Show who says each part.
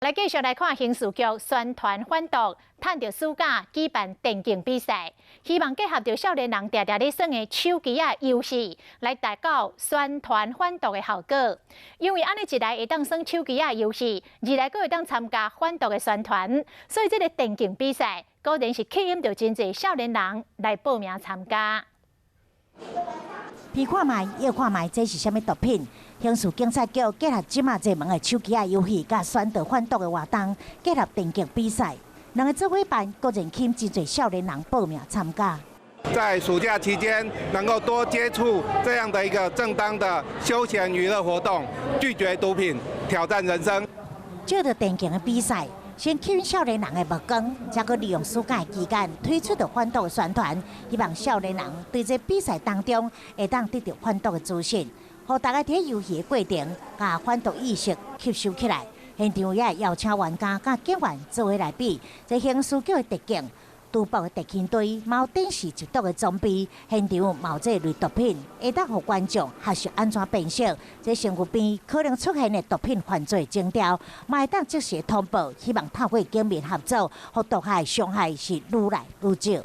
Speaker 1: 来继续来看刑事局宣传反毒，趁着暑假举办电竞比赛，希望结合着少年人常常咧耍的手机游戏，来达到宣传反毒的效果。因为安尼一来会当耍手机游戏，二来佫会当参加反毒的宣传，所以这个电竞比赛果然是吸引着真侪少年人来报名参加。
Speaker 2: 闻看卖，要看卖，这是啥物毒品？刑事警察局结合即马热门的手机游戏，甲宣导反毒的活动，结合电竞比赛，两个做伙办，果然吸引真侪少年人报名参加。
Speaker 3: 在暑假期间，能够多接触这样的一个正当的休闲娱乐活动，拒绝毒品，挑战人生。
Speaker 2: 借着电竞的比赛，先吸引少年人的目光，再搁利用暑假期间推出的反毒的宣传，希望少年人对这比赛当中会当得到反毒的资讯，互大家伫游戏的过程，把反毒意识吸收起来。现场也邀请玩家甲警员做伙来比，这刑事局的特警。督捕的特勤队毛电视缉毒的装备，现场毛这类毒品，会当互观众学习安怎辨识这身躯边可能出现的毒品犯罪征兆，嘛会当及时通报，希望透过警民合作，互毒害伤害是愈来愈少。